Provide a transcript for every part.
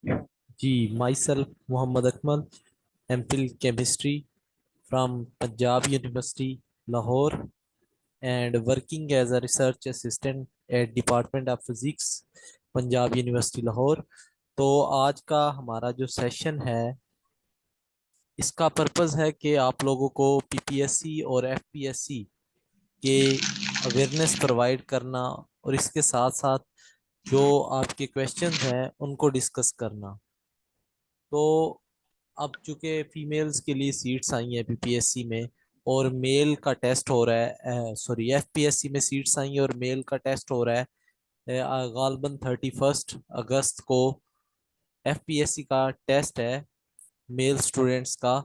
Ji, myself Mohammad Akmal, MPhil chemistry from Punjab university Lahore and working as a research assistant at department of physics Punjab university Lahore. तो आज का हमारा जो session है, इसका पर्पस है कि आप लोगों को पीपीएससी और एफपीएससी के अवेयरनेस प्रोवाइड करना और इसके साथ साथ जो आपके क्वेश्चंस हैं उनको डिस्कस करना। तो अब चूंकि फीमेल्स के लिए सीट्स आई हैं पीपीएससी में और मेल का टेस्ट हो रहा है, सॉरी एफपीएससी में सीट्स आई हैं और मेल का टेस्ट हो रहा है गालबन 31 अगस्त को एफपीएससी का टेस्ट है मेल स्टूडेंट्स का।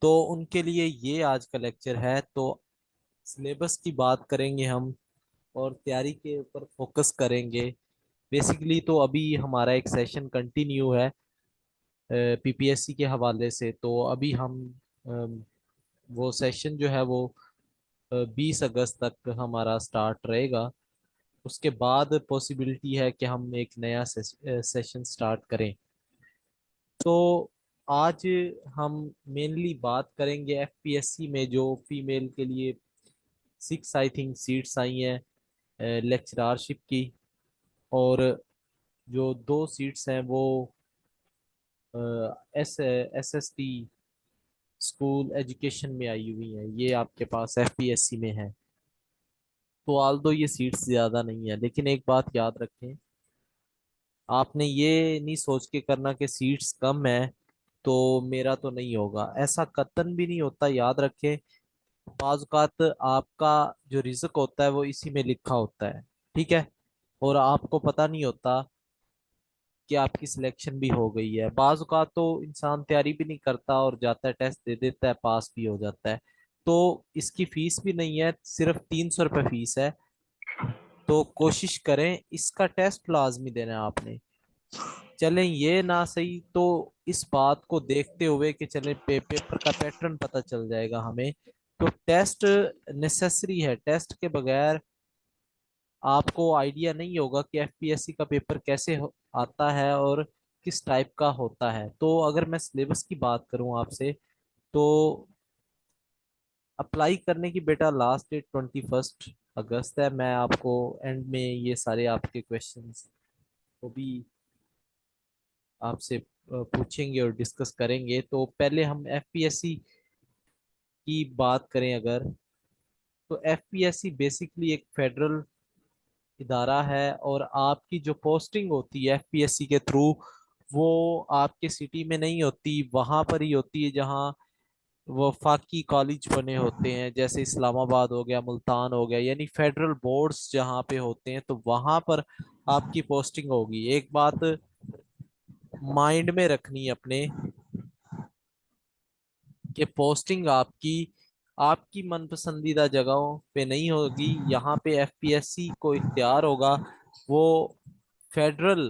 तो उनके लिए ये आज का लेक्चर है। तो सिलेबस की बात करेंगे हम और तैयारी के ऊपर फोकस करेंगे। बेसिकली तो अभी हमारा एक सेशन कंटिन्यू है पीपीएससी के हवाले से। तो अभी हम अम, वो सेशन जो है वो 20 अगस्त तक हमारा स्टार्ट रहेगा। उसके बाद पॉसिबिलिटी है कि हम एक नया सेशन स्टार्ट करें। तो आज हम मेनली बात करेंगे एफपीएससी में जो फीमेल के लिए 6 आई थिंक सीट्स आई हैं लेक्चरारशिप की। और जो 2 सीट्स हैं वो S S T school education में आई हुई हैं, ये आपके पास एफपीएससी में है। तो आल्दो ये सीट्स ज़्यादा नहीं है, लेकिन एक बात याद रखें, आपने ये नहीं सोच के करना कि सीट्स कम है तो मेरा तो नहीं होगा, ऐसा कतन भी नहीं होता। याद रखें, बाज़ औक़ात आपका जो रिज़्क होता है वो इसी में लिखा होता है, ठीक है। और आपको पता नहीं होता कि आपकी सिलेक्शन भी हो गई है। बाज़ औक़ात तो इंसान तैयारी भी नहीं करता और जाता है, टेस्ट दे देता है, पास भी हो जाता है। तो इसकी फीस भी नहीं है, सिर्फ 300 रुपये फीस है। तो कोशिश करें, इसका टेस्ट लाजमी देना है आपने। चलें ये ना सही तो इस बात को देखते हुए कि चलें पेपर का पैटर्न पता चल जाएगा हमें। तो टेस्ट नेसेसरी है, टेस्ट के बगैर आपको आइडिया नहीं होगा कि एफपीएससी का पेपर कैसे आता है और किस टाइप का होता है। तो अगर मैं सिलेबस की बात करूं आपसे, तो अप्लाई करने की बेटा लास्ट डेट 21 अगस्त है। मैं आपको एंड में ये सारे आपके क्वेश्चंस को भी आपसे पूछेंगे और डिस्कस करेंगे। तो पहले हम एफपीएससी की बात करें अगर, तो एफपीएससी बेसिकली एक फेडरल इदारा है और आपकी जो पोस्टिंग होती है एफपीएससी के थ्रू, वो आपके सिटी में नहीं होती, वहां पर ही होती है जहां वफाकी कॉलेज बने होते हैं, जैसे इस्लामाबाद हो गया, मुल्तान हो गया, यानी फेडरल बोर्ड्स जहाँ पे होते हैं तो वहां पर आपकी पोस्टिंग होगी। एक बात माइंड में रखनी है अपने कि पोस्टिंग आपकी आपकी मनपसंदीदा जगहों पे नहीं होगी। यहाँ पे एफपीएससी को इख्तियार होगा वो फेडरल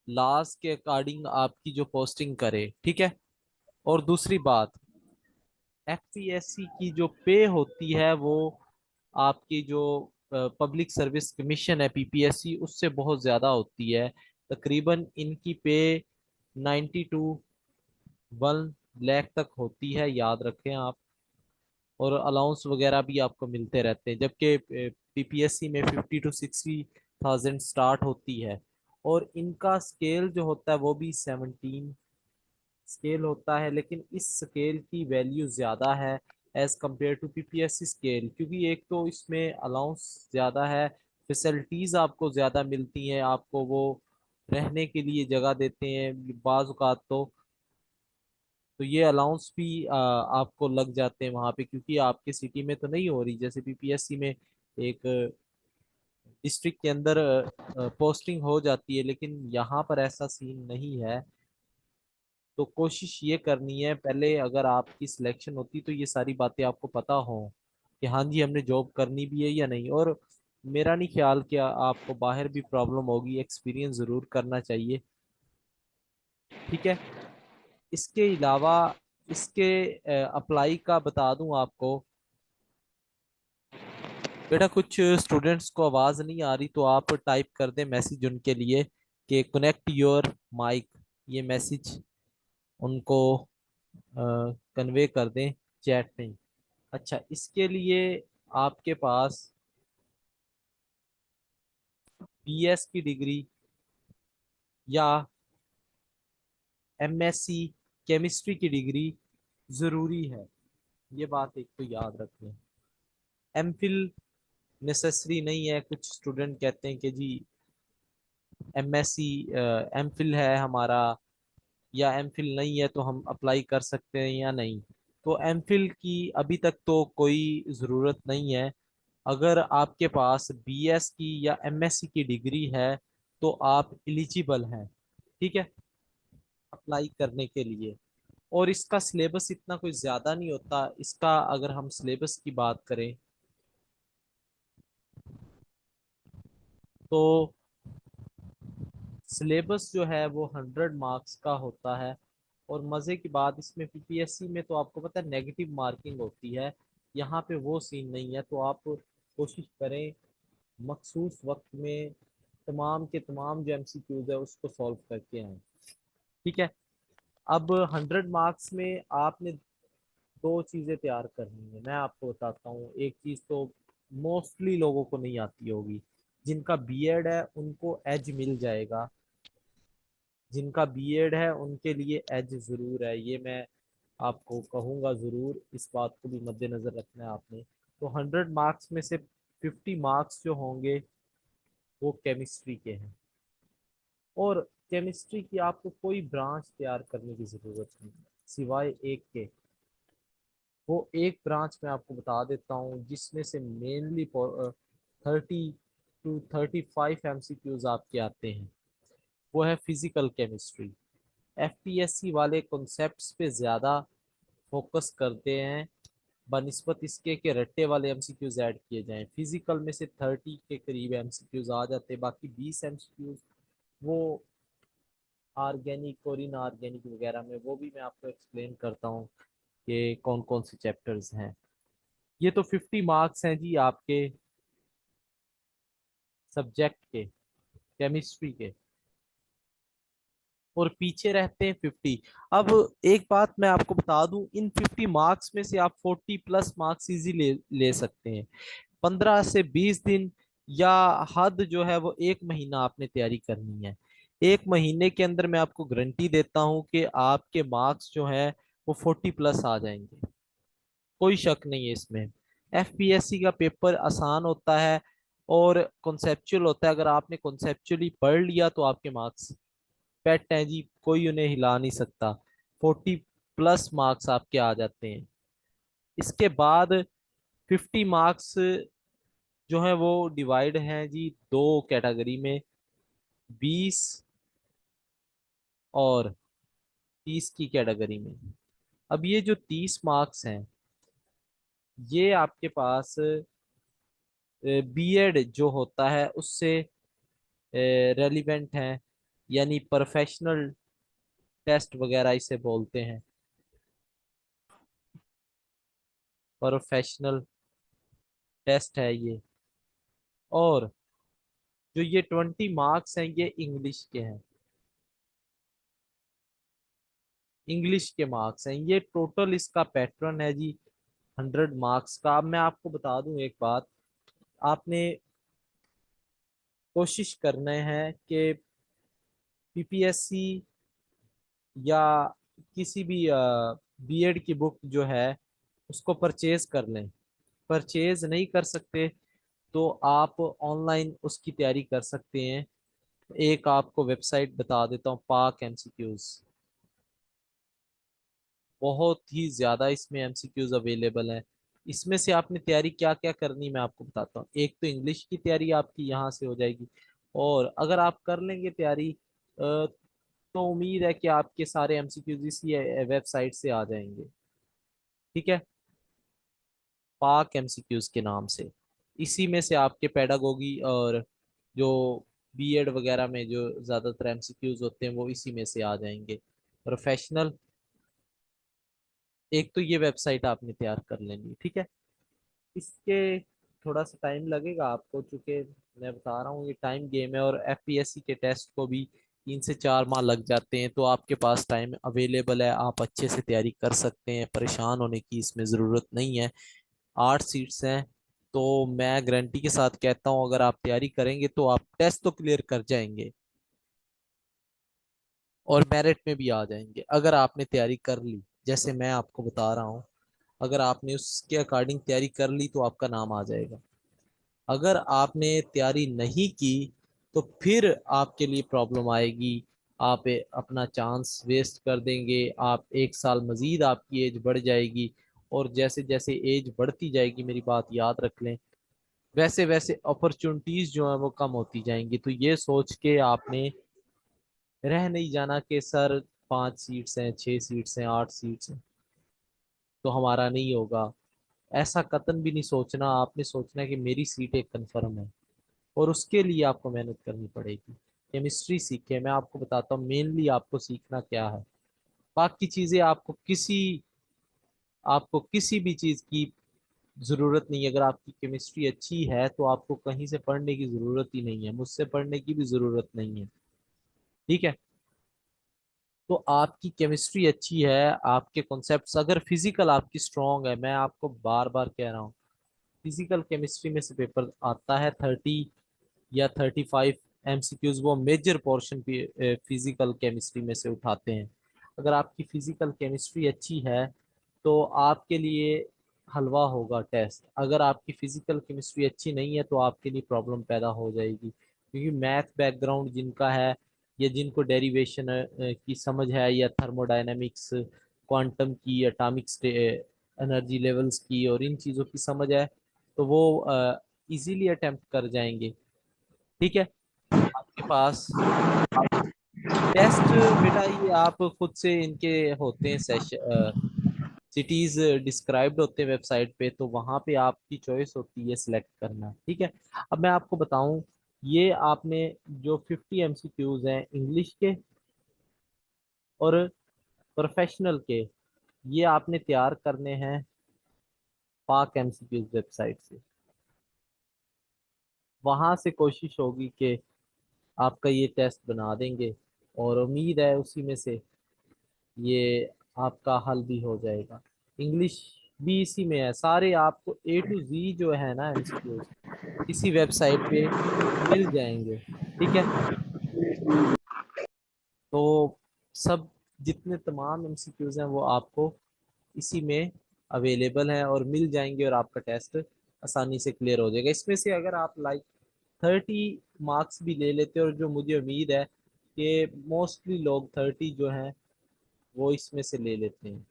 लॉज के अकॉर्डिंग आपकी जो पोस्टिंग करे, ठीक है। और दूसरी बात, एफपीएससी की जो पे होती है वो आपकी जो पब्लिक सर्विस कमीशन है पीपीएससी, उससे बहुत ज़्यादा होती है। तकरीबन इनकी पे 92 1 लाख तक होती है, याद रखें आप। और अलाउंस वगैरह भी आपको मिलते रहते हैं, जबकि पीपीएससी में 50 to 60 थाउजेंड स्टार्ट होती है। और इनका स्केल जो होता है वो भी 17 स्केल होता है, लेकिन इस स्केल की वैल्यू ज़्यादा है as compare to PPSC scale, क्योंकि एक तो इसमें अलाउंस ज़्यादा है, फैसिलिटीज़ आपको ज़्यादा मिलती हैं, आपको वो रहने के लिए जगह देते हैं बाज़ औक़ात। तो ये अलाउंस भी आपको लग जाते हैं वहाँ पे, क्योंकि आपके सिटी में तो नहीं हो रही, जैसे पीपीएससी में एक डिस्ट्रिक्ट के अंदर पोस्टिंग हो जाती है, लेकिन यहाँ पर ऐसा सीन नहीं है। तो कोशिश ये करनी है पहले, अगर आपकी सिलेक्शन होती तो ये सारी बातें आपको पता हो कि हाँ जी हमने जॉब करनी भी है या नहीं। और मेरा नहीं ख्याल कि आपको बाहर भी प्रॉब्लम होगी, एक्सपीरियंस ज़रूर करना चाहिए, ठीक है। इसके अलावा इसके अप्लाई का बता दूं आपको बेटा, कुछ स्टूडेंट्स को आवाज़ नहीं आ रही तो आप टाइप कर दें मैसेज उनके लिए कि कनेक्ट योर माइक। ये मैसेज उनको कन्वे कर दें चैट में। अच्छा, इसके लिए आपके पास बीएस की डिग्री या एमएससी केमिस्ट्री की डिग्री जरूरी है, ये बात एक तो याद रखें। एमफिल नेसेसरी नहीं है। कुछ स्टूडेंट कहते हैं कि जी एमएससी एमफिल है हमारा, या एमफिल नहीं है तो हम अप्लाई कर सकते हैं या नहीं। तो एमफिल की अभी तक तो कोई ज़रूरत नहीं है। अगर आपके पास बीएस की या एमएससी की डिग्री है तो आप एलिजिबल हैं, ठीक है, अप्लाई करने के लिए। और इसका सिलेबस इतना कोई ज़्यादा नहीं होता। इसका अगर हम सिलेबस की बात करें तो सिलेबस जो है वो 100 मार्क्स का होता है। और मज़े की बात इसमें पीपीएससी में तो आपको पता है नेगेटिव मार्किंग होती है, यहाँ पे वो सीन नहीं है। तो आप कोशिश करें मखसूस वक्त में तमाम के तमाम जो एमसीक्यूज है उसको सॉल्व करके आए, ठीक है। अब 100 मार्क्स में आपने दो चीज़ें तैयार करनी है, मैं आपको बताता हूँ। एक चीज़ तो मोस्टली लोगों को नहीं आती होगी, जिनका बीएड है उनको एज मिल जाएगा। जिनका बीएड है उनके लिए एज ज़रूर है, ये मैं आपको कहूँगा ज़रूर। इस बात को भी मद्देनज़र रखना है आपने। तो 100 मार्क्स में से 50 मार्क्स जो होंगे वो केमिस्ट्री के हैं। और केमिस्ट्री की आपको कोई ब्रांच तैयार करने की ज़रूरत नहीं सिवाय एक के। वो एक ब्रांच मैं आपको बता देता हूँ जिसमें से मेनली 30 to 35 MCQs आपके आते हैं, वो है फिजिकल केमिस्ट्री। एफपीएससी वाले कॉन्सेप्ट्स पे ज़्यादा फोकस करते हैं बनिस्बत इसके के रट्टे वाले एमसीक्यूज ऐड किए जाएं। फिजिकल में से 30 के करीब एमसीक्यूज आ जाते हैं, बाकी 20 एमसीक्यूज वो ऑर्गेनिक और इनऑर्गेनिक वगैरह में, वो भी मैं आपको एक्सप्लेन करता हूँ कि कौन कौन से चैप्टर्स हैं। ये तो 50 मार्क्स हैं जी आपके सब्जेक्ट के, केमिस्ट्री के। और पीछे रहते हैं 50। अब एक बात मैं आपको बता दूं, इन 50 मार्क्स में से आप 40+ मार्क्स इजी ले सकते हैं। 15 से 20 दिन या हद जो है वो 1 महीना आपने तैयारी करनी है। 1 महीने के अंदर मैं आपको गारंटी देता हूं कि आपके मार्क्स जो है वो 40+ आ जाएंगे, कोई शक नहीं है इसमें। एफपीएससी का पेपर आसान होता है और कॉन्सेप्चुअल होता है। अगर आपने कॉन्सेप्चुअली पढ़ लिया तो आपके मार्क्स पेट हैं जी, कोई उन्हें हिला नहीं सकता। 40+ मार्क्स आपके आ जाते हैं। इसके बाद 50 मार्क्स जो है वो डिवाइड हैं जी दो कैटेगरी में, 20 और 30 की कैटेगरी में। अब ये जो 30 मार्क्स हैं ये आपके पास बीएड जो होता है उससे रेलिवेंट हैं, यानी प्रोफेशनल टेस्ट वगैरह इसे बोलते हैं, प्रोफेशनल टेस्ट है ये। और जो ये 20 मार्क्स हैं ये इंग्लिश के हैं, इंग्लिश के मार्क्स हैं। ये टोटल इसका पैटर्न है जी 100 मार्क्स का। अब मैं आपको बता दूं एक बात, आपने कोशिश करना है कि पीपीएससी या किसी भी बीएड की बुक जो है उसको परचेज कर लें। परचेज नहीं कर सकते तो आप ऑनलाइन उसकी तैयारी कर सकते हैं। एक आपको वेबसाइट बता देता हूँ, पाक एमसीक्यूज। बहुत ही ज़्यादा इसमें एमसीक्यूज अवेलेबल हैं। इसमें से आपने तैयारी क्या क्या करनी मैं आपको बताता हूँ। एक तो इंग्लिश की तैयारी आपकी यहाँ से हो जाएगी, और अगर आप कर लेंगे तैयारी तो उम्मीद है कि आपके सारे एमसीक्यूज इसी वेबसाइट से आ जाएंगे, ठीक है। पाक एमसीक्यूज के नाम से, इसी में से आपके पेडागोगी और जो बीएड वगैरह में जो ज़्यादातर एमसीक्यूज होते हैं वो इसी में से आ जाएंगे। प्रोफेशनल, एक तो ये वेबसाइट आपने तैयार कर लेनी, ठीक है। इसके थोड़ा सा टाइम लगेगा आपको, चूंकि मैं बता रहा हूँ ये टाइम गेम है, और एफपीएससी के टेस्ट को भी 3 से 4 माह लग जाते हैं, तो आपके पास टाइम अवेलेबल है, आप अच्छे से तैयारी कर सकते हैं, परेशान होने की इसमें ज़रूरत नहीं है। 8 सीट्स हैं, तो मैं गारंटी के साथ कहता हूँ अगर आप तैयारी करेंगे तो आप टेस्ट तो क्लियर कर जाएंगे और मेरिट में भी आ जाएंगे अगर आपने तैयारी कर ली। जैसे मैं आपको बता रहा हूँ, अगर आपने उसके अकॉर्डिंग तैयारी कर ली तो आपका नाम आ जाएगा। अगर आपने तैयारी नहीं की तो फिर आपके लिए प्रॉब्लम आएगी। आप अपना चांस वेस्ट कर देंगे, आप 1 साल मजीद आपकी एज बढ़ जाएगी, और जैसे जैसे एज बढ़ती जाएगी, मेरी बात याद रख लें, वैसे वैसे अपॉर्चुनिटीज जो है वो कम होती जाएंगी। तो ये सोच के आपने रह नहीं जाना कि सर 5 सीट्स हैं, 6 सीट्स हैं, 8 सीट्स हैं तो हमारा नहीं होगा। ऐसा कतन भी नहीं सोचना, आपने सोचना है कि मेरी सीट एक कंफर्म है, और उसके लिए आपको मेहनत करनी पड़ेगी। केमिस्ट्री सीखे, मैं आपको बताता हूँ मेनली आपको सीखना क्या है। बाकी चीजें आपको किसी भी चीज की जरूरत नहीं है। अगर आपकी केमिस्ट्री अच्छी है तो आपको कहीं से पढ़ने की जरूरत ही नहीं है, मुझसे पढ़ने की भी जरूरत नहीं है। ठीक है, तो आपकी केमिस्ट्री अच्छी है, आपके कॉन्सेप्ट्स, अगर फिजिकल आपकी स्ट्रांग है, मैं आपको बार बार कह रहा हूँ, फिजिकल केमिस्ट्री में से पेपर आता है 30 या 35 MCQs, वो मेजर पोर्शन फिजिकल केमिस्ट्री में से उठाते हैं। अगर आपकी फिजिकल केमिस्ट्री अच्छी है तो आपके लिए हलवा होगा टेस्ट। अगर आपकी फिजिकल केमिस्ट्री अच्छी नहीं है तो आपके लिए प्रॉब्लम पैदा हो जाएगी, क्योंकि मैथ बैकग्राउंड जिनका है, या जिनको डेरिवेशन की समझ है, या थर्मोडायनेमिक्स, क्वांटम की, एटॉमिक एनर्जी लेवल्स की, और इन चीज़ों की समझ है, तो वो इजीली अटेम्प्ट कर जाएंगे। ठीक है, आपके पास टेस्ट, बेटा ये आप खुद से इनके होते हैं सेशन, सिटीज डिस्क्राइब्ड होते हैं वेबसाइट पे, तो वहां पे आपकी चॉइस होती है सिलेक्ट करना। ठीक है, अब मैं आपको बताऊं, ये आपने जो 50 MCQs हैं इंग्लिश के और प्रोफेशनल के, ये आपने तैयार करने हैं पाक MCQs वेबसाइट से। वहां से कोशिश होगी कि आपका ये टेस्ट बना देंगे, और उम्मीद है उसी में से ये आपका हल भी हो जाएगा। इंग्लिश भी इसी में है, सारे आपको A to Z जो है ना MCQs इसी वेबसाइट पे मिल जाएंगे। ठीक है, तो सब जितने तमाम MCQs हैं वो आपको इसी में अवेलेबल हैं और मिल जाएंगे, और आपका टेस्ट आसानी से क्लियर हो जाएगा। इसमें से अगर आप लाइक 30 मार्क्स भी ले लेते हो, और जो मुझे उम्मीद है कि मोस्टली लोग 30 जो हैं वो इसमें से ले लेते हैं।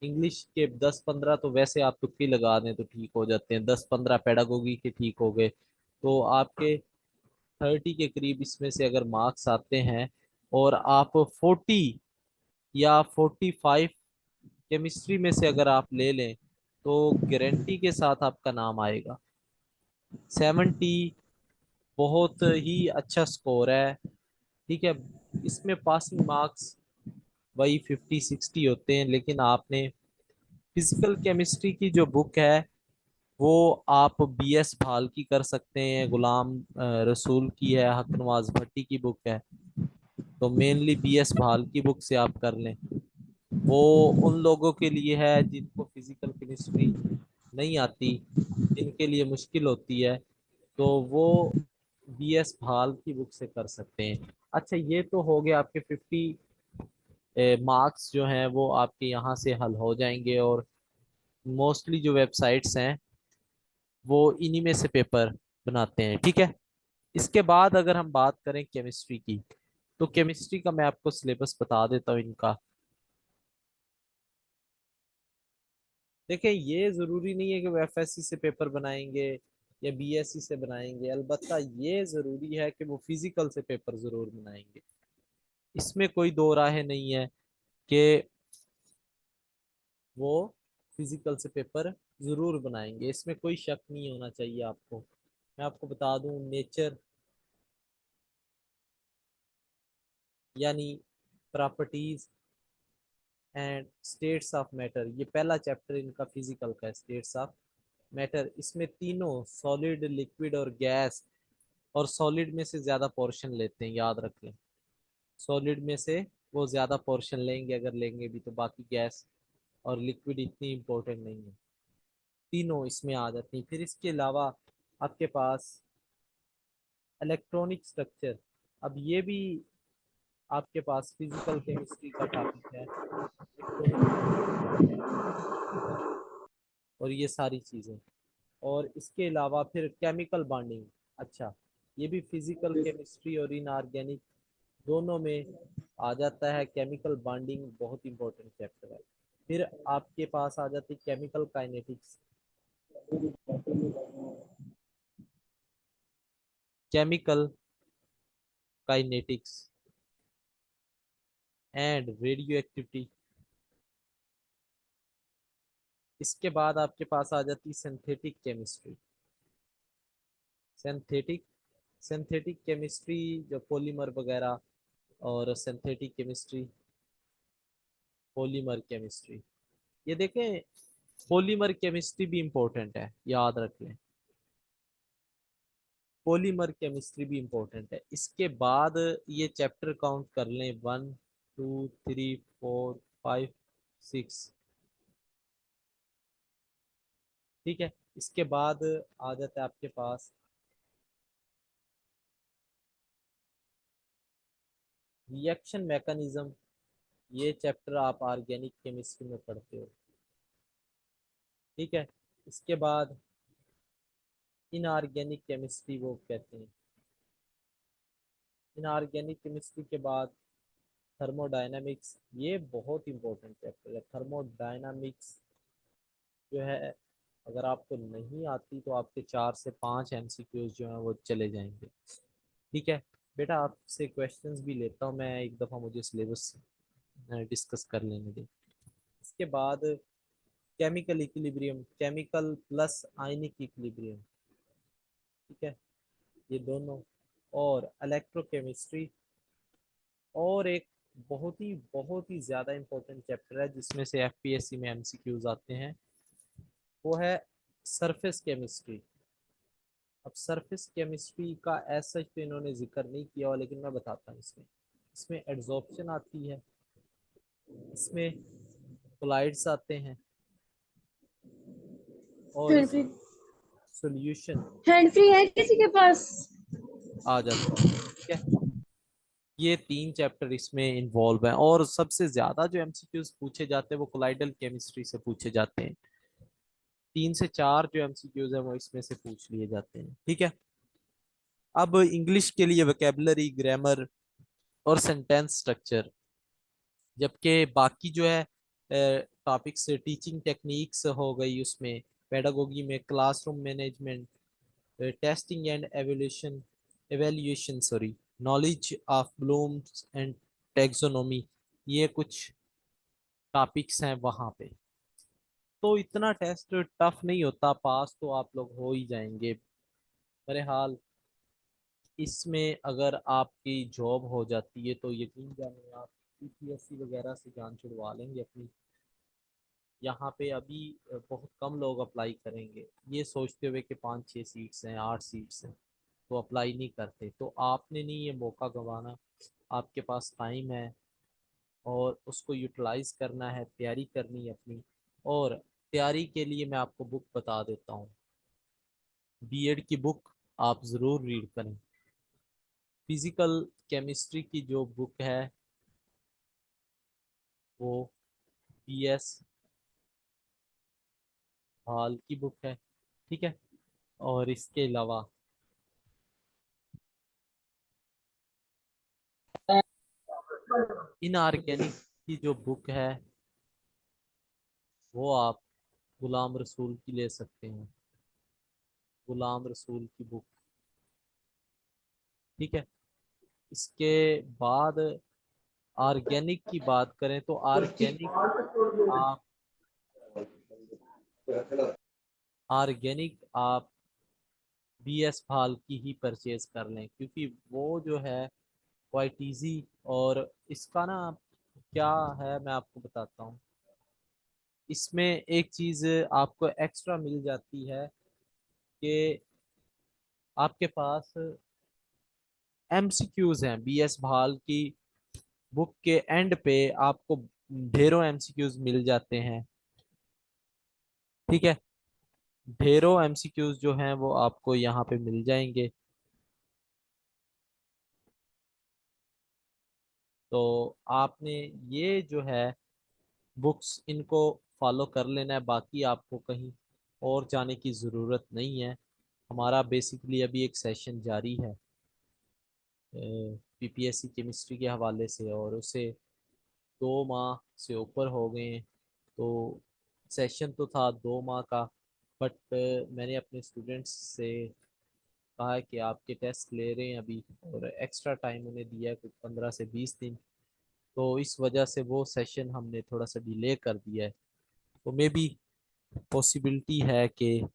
इंग्लिश के 10-15 तो वैसे आप तुक्के लगा दें तो ठीक हो जाते हैं, 10-15 पेडागोगी के ठीक हो गए, तो आपके 30 के करीब इसमें से अगर मार्क्स आते हैं, और आप 40 या 45 केमिस्ट्री में से अगर आप ले लें, तो गारंटी के साथ आपका नाम आएगा। 70 बहुत ही अच्छा स्कोर है। ठीक है, इसमें पासिंग मार्क्स वही 50-60 होते हैं, लेकिन आपने फिजिकल केमिस्ट्री की जो बुक है वो आप BS भाल की कर सकते हैं, गुलाम रसूल की है, हक नवाज भट्टी की बुक है, तो मेनली BS भाल की बुक से आप कर लें। वो उन लोगों के लिए है जिनको फिजिकल केमिस्ट्री नहीं आती, जिनके लिए मुश्किल होती है, तो वो BS भाल की बुक से कर सकते हैं। अच्छा, ये तो हो गया आपके 50 मार्क्स जो हैं वो आपके यहाँ से हल हो जाएंगे, और मोस्टली जो वेबसाइट्स हैं वो इन्हीं में से पेपर बनाते हैं। ठीक है, इसके बाद अगर हम बात करें केमिस्ट्री की, तो केमिस्ट्री का मैं आपको सिलेबस बता देता हूँ इनका। देखिए, ये जरूरी नहीं है कि वो FSC से पेपर बनाएंगे या BSc से बनाएंगे, अलबत्ता ये जरूरी है कि वो फिजिकल से पेपर जरूर बनाएंगे। इसमें कोई दो राहें नहीं है कि वो फिजिकल से पेपर जरूर बनाएंगे, इसमें कोई शक नहीं होना चाहिए आपको। मैं आपको बता दूं, नेचर यानी properties and states of matter, ये पहला चैप्टर इनका फिजिकल का है, स्टेट्स ऑफ मैटर। इसमें तीनों सॉलिड, लिक्विड और गैस, और सॉलिड में से ज्यादा पोर्शन लेते हैं, याद रख लें। सॉलिड में से वो ज्यादा पोर्शन लेंगे, अगर लेंगे भी तो, बाकी गैस और लिक्विड इतनी इंपॉर्टेंट नहीं है। तीनों इसमें आ जाती हैं। फिर इसके अलावा आपके पास इलेक्ट्रॉनिक स्ट्रक्चर, अब ये भी आपके पास फिजिकल केमिस्ट्री का टॉपिक है। और ये सारी चीजें, और इसके अलावा फिर केमिकल बॉन्डिंग। अच्छा, ये भी फिजिकल केमिस्ट्री और इनऑर्गेनिक दोनों में आ जाता है। केमिकल बॉन्डिंग बहुत इंपॉर्टेंट चैप्टर है। फिर आपके पास आ जाती chemical kinetics, chemical kinetics and radio activity. इसके बाद आपके पास आ जाती synthetic chemistry. Synthetic synthetic chemistry जो पॉलीमर वगैरह, और सिंथेटिक केमिस्ट्री, पॉलीमर केमिस्ट्री। ये देखें, पॉलीमर केमिस्ट्री भी इंपॉर्टेंट है, याद रख लें। पॉलीमर केमिस्ट्री भी इंपॉर्टेंट है। इसके बाद ये चैप्टर काउंट कर लें, 1 2 3 4 5 6। ठीक है, इसके बाद आ जाता है आपके पास रिएक्शन मैकेनिज्म। ये चैप्टर आप ऑर्गेनिक केमिस्ट्री में पढ़ते हो। ठीक है, इसके बाद इनऑर्गेनिक केमिस्ट्री वो कहते हैं। इनऑर्गेनिक केमिस्ट्री के बाद थर्मोडायनामिक्स, ये बहुत इंपॉर्टेंट चैप्टर है। थर्मोडायनामिक्स जो है, अगर आपको नहीं आती तो आपके 4 से 5 एमसीक्यूज जो हैं वो चले जाएंगे। ठीक है बेटा, आपसे क्वेश्चंस भी लेता हूँ मैं एक दफ़ा, मुझे सिलेबस डिस्कस कर लेने दें। इसके बाद chemical equilibrium, chemical plus ionic equilibrium. ठीक है, ये दोनों, और इलेक्ट्रोकेमिस्ट्री, और एक बहुत ही ज़्यादा इंपॉर्टेंट चैप्टर है जिसमें से एफपीएससी में एमसीक्यूज आते हैं, वो है सरफेस केमिस्ट्री। अब सरफेस केमिस्ट्री का ऐसा तो इन्होंने जिक्र नहीं किया हो, लेकिन मैं बताता हूँ। इसमें इसमें एड्सॉर्प्शन आती है, इसमें कोलाइड्स आते हैं, और हैंड इस फ्री, सॉल्यूशन हैंड फ्री है किसी के पास? आ जाता है। ठीक है, ये 3 चैप्टर इसमें इन्वॉल्व हैं, और सबसे ज्यादा जो एमसीक्यूज पूछे जाते हैं वो कोलाइडल केमिस्ट्री से पूछे जाते हैं। 3 से 4 जो एमसीक्यूज है वो इसमें से पूछ लिए जाते हैं। ठीक है, अब इंग्लिश के लिए वोकेबलरी, ग्रामर और सेंटेंस स्ट्रक्चर, जबकि बाकी जो है टॉपिक्स, टीचिंग टेक्निक्स हो गई, उसमें पेडागोगी में classroom management, testing and evolution evaluation sorry, knowledge of Bloom's and taxonomy, ये कुछ टॉपिक्स हैं वहाँ पे। तो इतना टेस्ट टफ नहीं होता, पास तो आप लोग हो ही जाएंगे। मेरे हाल इसमें अगर आपकी जॉब हो जाती है तो यकीन जानिए आप यूपीएससी वगैरह से जान छुड़वा लेंगे अपनी। यहाँ पे अभी बहुत कम लोग अप्लाई करेंगे, ये सोचते हुए कि 5 6 सीट्स हैं, 8 सीट्स हैं, तो अप्लाई नहीं करते। तो आपने नहीं ये मौका गंवाना, आपके पास टाइम है और उसको यूटिलाइज करना है, तैयारी करनी है अपनी। और तैयारी के लिए मैं आपको बुक बता देता हूँ, बीएड की बुक आप ज़रूर रीड करें। फिजिकल केमिस्ट्री की जो बुक है वो पीएस हॉल की बुक है। ठीक है, और इसके अलावा इनऑर्गेनिक की जो बुक है वो आप गुलाम रसूल की ले सकते हैं, गुलाम रसूल की बुक। ठीक है, इसके बाद ऑर्गेनिक की बात करें तो ऑर्गेनिक आप बीएस भाल की ही परचेज कर लें, क्योंकि वो जो है क्वाइट ईजी। और इसका ना क्या है मैं आपको बताता हूँ। इसमें एक चीज़ आपको एक्स्ट्रा मिल जाती है कि आपके पास एमसीक्यूज हैं बीएस भाल की, बुक के एंड पे आपको ढेरों एमसीक्यूज मिल जाते हैं। ठीक है, ढेरों एमसीक्यूज जो हैं वो आपको यहाँ पे मिल जाएंगे। तो आपने ये जो है बुक्स इनको फॉलो कर लेना है, बाकी आपको कहीं और जाने की ज़रूरत नहीं है। हमारा बेसिकली अभी एक सेशन जारी है पीपीएससी केमिस्ट्री के हवाले से, और उसे 2 माह से ऊपर हो गए हैं। तो सेशन तो था 2 माह का, बट मैंने अपने स्टूडेंट्स से कहा है कि आपके टेस्ट ले रहे हैं अभी, और एक्स्ट्रा टाइम उन्हें दिया है कुछ 15 से 20 दिन। तो इस वजह से वो सेशन हमने थोड़ा सा डिले कर दिया है। तो मे बी पॉसिबिलिटी है कि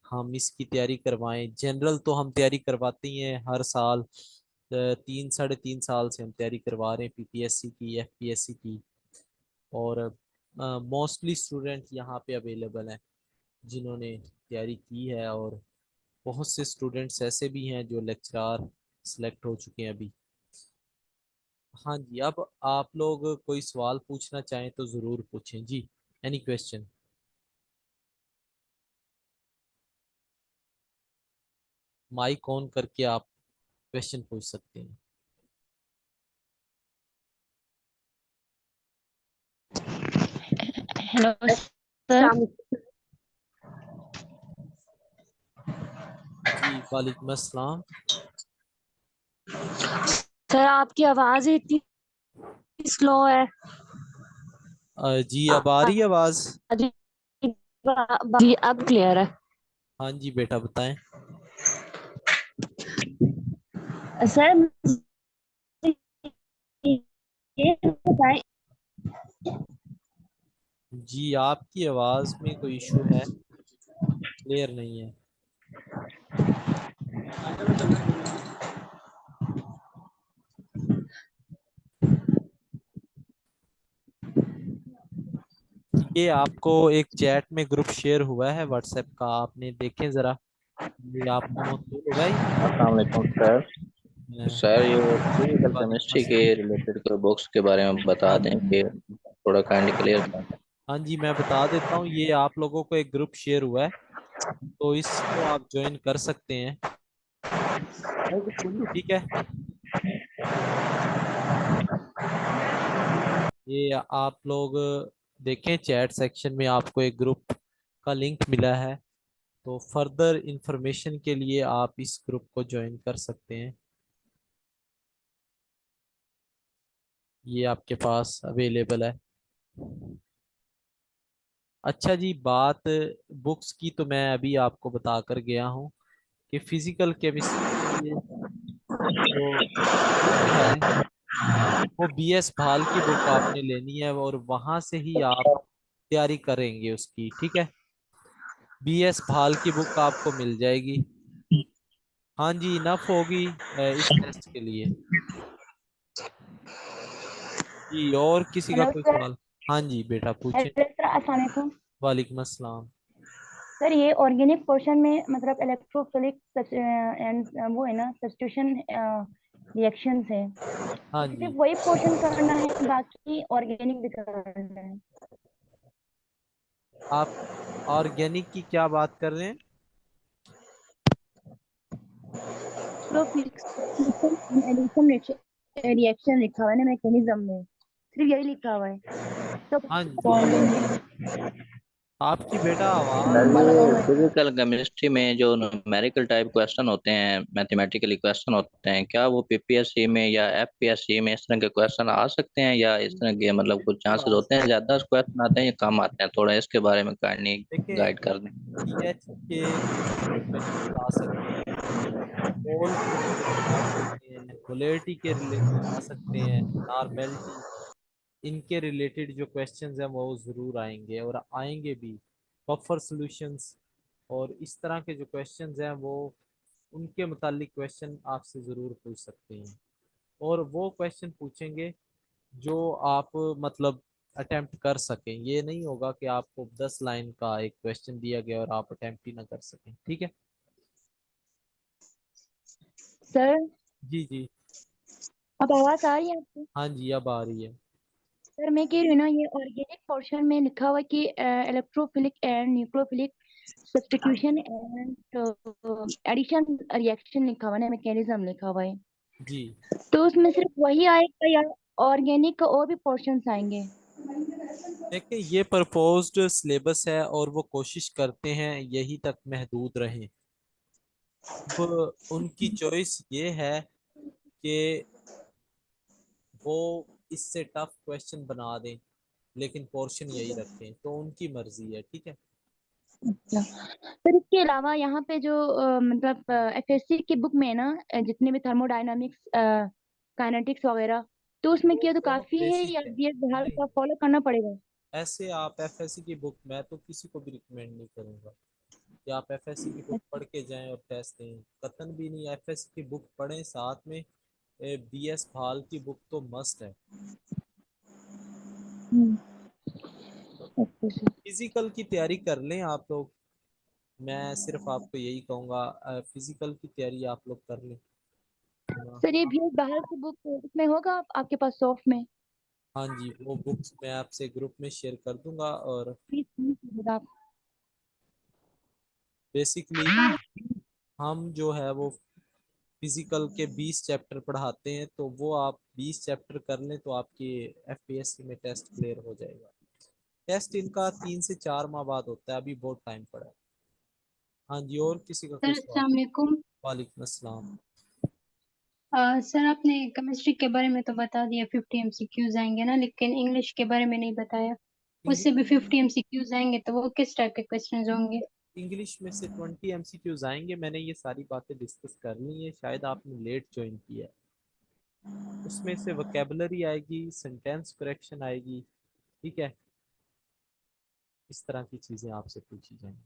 हम इसकी तैयारी करवाएं। जनरल तो हम तैयारी करवाते ही हैं हर साल, 3 साढ़े 3 साल से हम तैयारी करवा रहे हैं पीपीएससी की, एफपीएससी की। और मोस्टली स्टूडेंट यहाँ पे अवेलेबल हैं जिन्होंने तैयारी की है, और बहुत से स्टूडेंट्स ऐसे भी हैं जो लेक्चरार सिलेक्ट हो चुके हैं अभी। हाँ जी, अब आप लोग कोई सवाल पूछना चाहें तो ज़रूर पूछें जी। Any question? माइक ऑन करके आप क्वेश्चन पूछ सकते हैं। Hello sir. जी वालेकुम अस्सलाम। सर आपकी आवाज इतनी स्लो है। जी अब आ रही है आवाज़? जी जी, अब क्लियर है। हाँ जी बेटा बताएं। सर ये बताएं। जी आपकी आवाज़ में कोई इशू है, क्लियर नहीं है। ये आपको एक चैट में ग्रुप शेयर हुआ है व्हाट्सएप का, आपने देखें ज़रा, ये आपको मौसूल होगा ही। अस्सलाम वालेकुम सर। सर ये फिजिकल वालेकुम केमिस्ट्री के अस्सलाम। रिलेटेड कोई बुक्स के बारे में बता हाँ दें जी, कि थोड़ा काइंडली क्लियर कर दें। हाँ जी मैं बता देता हूँ, ये आप लोगों को एक ग्रुप शेयर हुआ है, तो इसको आप ज्वाइन कर सकते हैं। ठीक है, ये आप लोग देखें चैट सेक्शन में आपको एक ग्रुप का लिंक मिला है, तो फर्दर इंफॉर्मेशन के लिए आप इस ग्रुप को ज्वाइन कर सकते हैं। ये आपके पास अवेलेबल है। अच्छा जी, बात बुक्स की तो मैं अभी आपको बता कर गया हूँ कि फिजिकल केमिस्ट्री के लिए जो बुक है वो बीएस भाल की बुक आपने लेनी है, और वहां से ही आप तैयारी करेंगे उसकी। ठीक है, बीएस भाल की बुक आपको मिल जाएगी। हाँ जी, इनफ होगी इस टेस्ट के लिए। जी और किसी का हेलो कोई सर। सवाल? हाँ जी बेटा पूछें। हेलो सर, अस्सलाम वालेकुम। वालेकुम अस्सलाम। सर ये ऑर्गेनिक पोर्शन में मतलब इलेक्ट्रोफिलिक एंड वो है ना, सब्स्टिट्यूशन रिएक्शंस है। हाँ सिर्फ जी, वही पोर्शन करना है, बाकी ऑर्गेनिक भी करना है। आप ऑर्गेनिक की क्या बात कर रहे हैं? एडिशन रिएक्शन लिखा हुआ है ना मैकेनिज्म में, सिर्फ यही लिखा हुआ है तो हाँ जी, आपकी बेटा सर आवाज। ये फिजिकल केमिस्ट्री में जो न्यूमेरिकल टाइप क्वेश्चन होते हैं, मैथमेटिकली क्वेश्चन होते हैं, क्या वो पीपीएससी में या एफपीएससी में इस तरह के क्वेश्चन आ सकते हैं, या इस तरह के मतलब कुछ चांसेस होते हैं ज्यादा क्वेश्चन आते हैं या कम आते हैं? थोड़ा इसके बारे में काइंडली देखिए, गाइड कर दें। पीएच के रिलेटेड क्वेश्चन आ सकते हैं, मोल के रिलेटेड आ सकते हैं, पोलैरिटी के रिलेटेड आ सकते हैं, नॉर्मेलिटी, इनके रिलेटेड जो क्वेश्चंस हैं वो ज़रूर आएंगे और आएंगे भी। बफर सॉल्यूशंस और इस तरह के जो क्वेश्चंस हैं वो, उनके मुतालिक क्वेश्चन आपसे ज़रूर पूछ सकते हैं, और वो क्वेश्चन पूछेंगे जो आप मतलब अटेम्प्ट कर सकें। ये नहीं होगा कि आपको 10 लाइन का एक क्वेश्चन दिया गया और आप अटेम्प्ट ही ना कर सकें। ठीक है सर जी। जी अब आवाज आ रही है आपको? हाँ जी, अब आ रही है। सर मैं कह रही हूँ ना, ये ऑर्गेनिक पोर्शन में लिखा हुआ है कि electrophilic and nucleophilic substitution and addition reaction लिखा हुआ है ना, मैकेनिज्म लिखा हुआ है। जी, तो उसमें सिर्फ वही आएगा या ऑर्गेनिक का और भी पोर्शंस आएंगे? देखिए ये प्रपोज्ड सिलेबस है और वो कोशिश करते हैं यही तक महदूद रहें। अब उनकी चॉइस ये है कि वो इससे टफ क्वेश्चन बना दें लेकिन पोर्शन यही रखें, तो उनकी मर्जी है, ठीक है। अच्छा। सर इसके अलावा यहाँ पे जो मतलब एफएससी की बुक में है ना, जितने भी थर्मोडायनामिक्स काइनेटिक्स वगैरह, तो उसमें वो किया तो बहुत काफी है बेसिक या है। ये बिहार नहीं, का फॉलो करना पड़ेगा? ऐसे आप एफएससी की बुक, मैं तो किसी को भी रिकमेंड नहीं करूंगा कि आप एफएससी की बुक पढ़ के जाएं और टेस्ट दें, कतन भी नहीं। एफएससी की बुक पढ़ें, साथ में बीएस भाल की बुक तो मस्ट है। हम्म। अच्छा सर। फिजिकल की तैयारी कर लें आप लोग, मैं सिर्फ आपको यही कहूँगा, फिजिकल की तैयारी आप लोग कर लें, है ना। सर ये भी बाहर की बुक इसमें होगा आपके पास सॉफ्ट में? हाँ जी, वो बुक्स मैं आपसे ग्रुप में शेयर कर दूंगा। और प्लीज आप। बेसिकली हम जो है वो फिजिकल के 20 चैप्टर पढ़ाते हैं, तो वो आप 20 चैप्टर कर लें तो आपके एफपीएससी में टेस्ट क्लियर हो जाएगा। टेस्ट इनका 3 से 4 माह बाद होता है, अभी बहुत टाइम पड़ा है। हाँ जी, और किसी का सर कोई सवाल? अस्सलाम वालेकुम। वालेकुम अस्सलाम। सर आपने केमिस्ट्री के बारे में तो बता दिया 50 एमसीक्यूज आएंगे ना, लेकिन इंग्लिश के बारे में नहीं बताया। उससे भी 50 एमसीक्यूज आएंगे तो वो किस टाइप के क्वेश्चंस होंगे? इंग्लिश में से 20 एमसीक्यूज आएंगे, मैंने ये सारी बातें डिस्कस कर ली है, शायद आपने लेट ज्वाइन किया है। उसमें से वोकेबलरी आएगी, सेंटेंस करेक्शन आएगी, ठीक है। इस तरह की चीजें आपसे पूछी जाएंगी।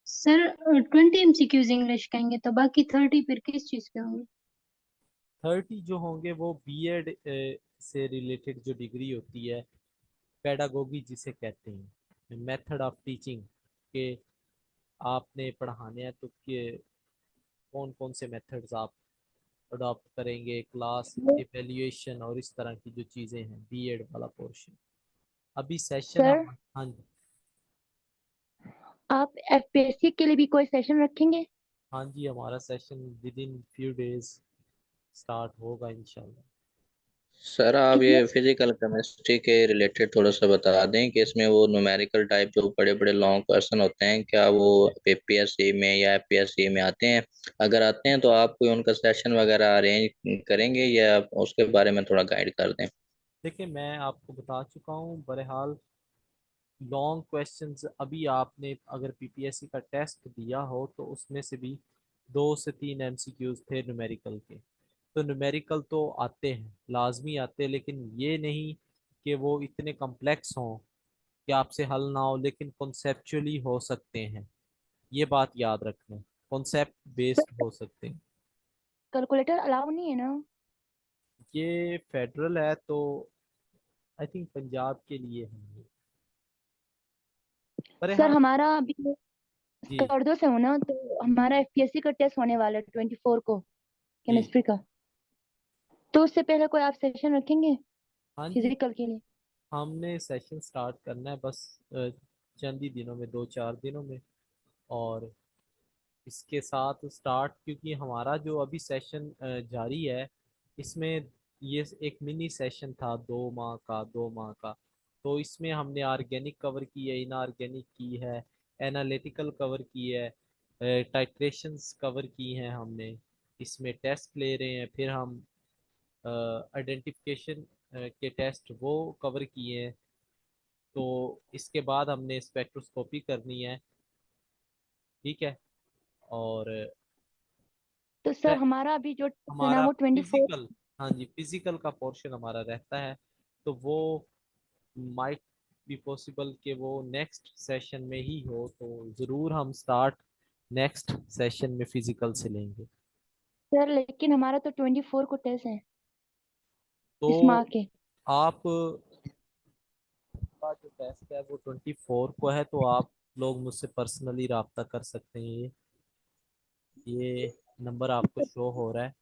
सर 20 एमसीक्यूज इंग्लिश के आएंगे तो बाकी 30 फिर किस चीज के होंगे? 30 जो होंगे वो बीएड से रिलेटेड जो डिग्री होती है, पेडागोगी जिसे कहते हैं, मेथड ऑफ टीचिंग, के आपने पढ़ाने हैं तो के कौन कौन से मेथड्स आप अडॉप्ट करेंगे, क्लास इवेल्युएशन और इस तरह की जो चीज़ें हैं, बीएड वाला पोर्शन। अभी सेशन सर हम, हाँ जी। आप एफपीएससी के लिए भी कोई सेशन रखेंगे? हाँ जी, हमारा session with in few days start होगा इंशाल्लाह। सर आप कितने? ये फिजिकल केमिस्ट्री के रिलेटेड थोड़ा सा बता दें कि इसमें वो न्यूमेरिकल टाइप जो बड़े बड़े लॉन्ग क्वेश्चन होते हैं, क्या वो पीपीएससी में या एफपीएससी में आते हैं? अगर आते हैं तो आप कोई उनका सेशन वगैरह अरेंज करेंगे या उसके बारे में थोड़ा गाइड कर दें। देखिए मैं आपको बता चुका हूँ बहरहाल, लॉन्ग क्वेश्चंस अभी आपने अगर पीपीएससी का टेस्ट दिया हो तो उसमें से भी 2 से 3 एमसीक्यूज थे न्यूमेरिकल के। तो न्यूमेरिकल तो आते हैं, लाजमी आते हैं, लेकिन ये नहीं कि वो इतने कॉम्प्लेक्स हों कि आपसे हल ना हो, लेकिन कॉन्सेप्चुअली हो सकते हैं। ये बात याद रखना, कॉन्सेप्ट बेस्ड हो सकते हैं। कैलकुलेटर अलाउ नहीं है ना? ये फेडरल है तो आई थिंक पंजाब के लिए है ये। सर बहरहाल हमारा अभी जी। तर्दों से हो ना, तो हमारा एफपीएससी का टेस्ट होने वाला है 24 को, जी, केमिस्ट्री का। तो उससे पहले कोई आप सेशन रखेंगे हाँ जी, फिजिकल के लिए? हमने सेशन स्टार्ट करना है बस चंद ही दिनों में, 2-4 दिनों में। और इसके साथ स्टार्ट, क्योंकि हमारा जो अभी सेशन जारी है, इसमें ये एक मिनी सेशन था 2 माह का। तो इसमें हमने ऑर्गेनिक कवर की है, इनऑर्गेनिक की है, एनालिटिकल कवर की है, टाइट्रेशंस कवर की हैं हमने। इसमें टेस्ट ले रहे हैं, फिर हम आइडेंटिफिकेशन के टेस्ट वो कवर किए हैं। तो इसके बाद हमने स्पेक्ट्रोस्कोपी करनी है, ठीक है। और तो सर हमारा अभी जो टेस्ट है ना हमारा वो 24। फिजिकल, हाँ जी, फिजिकल का पोर्शन हमारा रहता है, तो वो माइट बी पॉसिबल कि वो नेक्स्ट सेशन में ही हो, तो ज़रूर हम स्टार्ट नेक्स्ट सेशन में फिजिकल से लेंगे। सर लेकिन हमारा तो 24 को टेस्ट है तो इस माह के। आप का जो टेस्ट है वो 24 को है, तो आप लोग मुझसे पर्सनली रब्ता कर सकते हैं। ये नंबर आपको शो हो रहा है।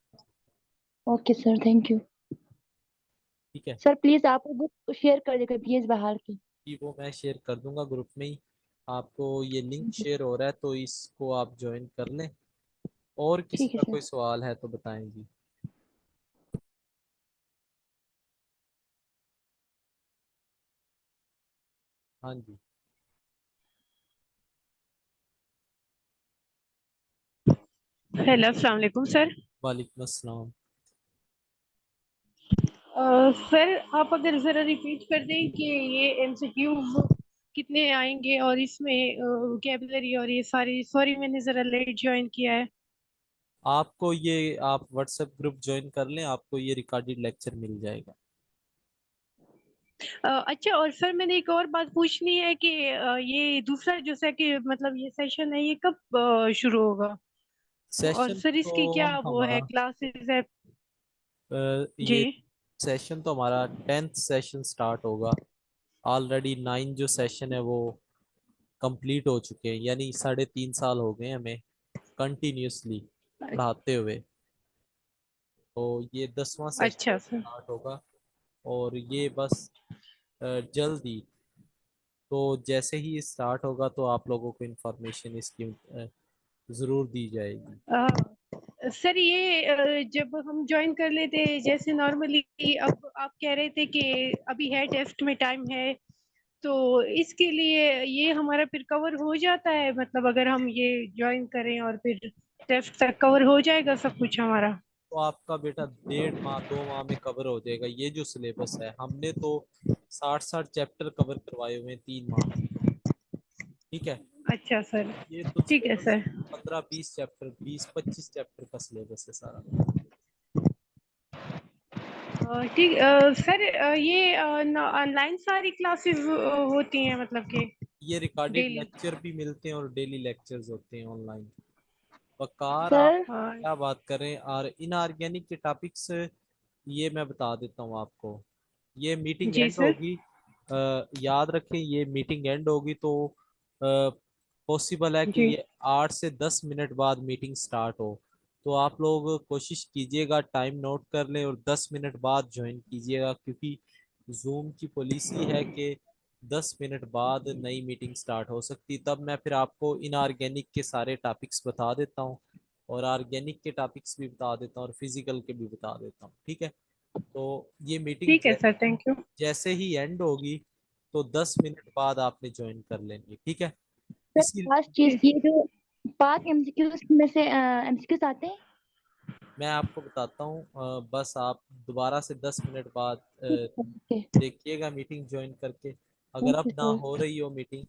Okay sir, thank you. ठीक है, सर प्लीज आप बुक शेयर कर देगा पीएस बाहर की। कि वो मैं शेयर कर दूंगा ग्रुप में ही। आपको ये लिंक शेयर हो रहा है तो इसको आप ज्वाइन कर लें। और किसी ठीक है का सर। कोई सवाल है तो बताएं जी। हाँ जी। हेलो, अस्सलाम वालेकुम सर। वालेकुम अस्सलाम। सर आप अगर ज़रा रिपीट कर दें कि ये एमसीक्यू कितने आएंगे और इसमें वोकैबुलरी और ये सारी, सॉरी मैंने ज़रा लेट ज्वाइन किया है। आपको ये, आप व्हाट्सएप ग्रुप ज्वाइन कर लें, आपको ये रिकॉर्डेड लेक्चर मिल जाएगा। अच्छा, और सर मैंने एक और बात पूछनी है कि ये दूसरा जो मतलब ये सेशन है ये कब शुरू होगा, और सेशन सर तो इसकी क्या वो है, हमारा क्लासेस है? जी। ये सेशन तो हमारा 10th सेशन स्टार्ट होगा। ऑलरेडी 9 जो सेशन है वो कंप्लीट हो चुके हैं, यानी 3.5 साल हो गए हमें कंटिन्यूसली पढ़ाते हुए। तो ये 10वां सेशन अच्छा सर। स्टार्ट होगा और ये बस जल्द ही, तो जैसे ही स्टार्ट होगा तो आप लोगों को इन्फॉर्मेशन इसकी ज़रूर दी जाएगी। सर ये जब हम ज्वाइन कर लेते जैसे नॉर्मली, अब आप कह रहे थे कि अभी है, टेस्ट में टाइम है, तो इसके लिए ये हमारा फिर कवर हो जाता है, मतलब अगर हम ये ज्वाइन करें और फिर टेस्ट तक कवर हो जाएगा सब कुछ हमारा? तो आपका बेटा 1.5 माह 2 माह में कवर हो जाएगा। ये जो सिलेबस है, हमने तो 60 चैप्टर कवर करवाए हुए हैं 3 माह में। ठीक है, अच्छा सर। ये तो ठीक है सिलेबस सर। 15-20 चैप्टर, 20-25 चैप्टर का सिलेबस है सारा। ठीक सर, ये ऑनलाइन सारी क्लासेस होती हैं मतलब कि ये रिकॉर्डेड डेली? लेक्चर भी मिलते हैं और डेली लेक्चर्स होते हैं ऑनलाइन। वकार आप सर क्या बात करें, और इनऑर्गेनिक के टॉपिक्स ये मैं बता देता हूँ आपको। ये मीटिंग जी एंड सर। होगी, याद रखें ये मीटिंग एंड होगी तो पॉसिबल है कि जी। ये 8 से 10 मिनट बाद मीटिंग स्टार्ट हो। तो आप लोग कोशिश कीजिएगा, टाइम नोट कर लें और 10 मिनट बाद ज्वाइन कीजिएगा, क्योंकि जूम की पॉलिसी है कि 10 मिनट बाद नई मीटिंग स्टार्ट हो सकती। तब मैं फिर आपको इनऑर्गेनिक के सारे टॉपिक्स बता देता हूँ और ऑर्गेनिक के टॉपिक्स भी बता देता हूँ और फिजिकल के भी बता देता हूँ। ठीक है, तो ये मीटिंग ठीक है सर, थैंक यू। जैसे ही एंड होगी तो 10 मिनट बाद आपने ज्वाइन कर लेंगे। ठीक है, सर इसी लास्ट चीज, ये जो 5 एमसीक्यूज में से एमसीक्यूज आते हैं। मैं आपको बताता हूँ, बस आप दोबारा से 10 मिनट बाद ठीक है, ओके। देखिएगा मीटिंग ज्वाइन करके। अगर थैंक अब यू ना सर। हो रही हो मीटिंग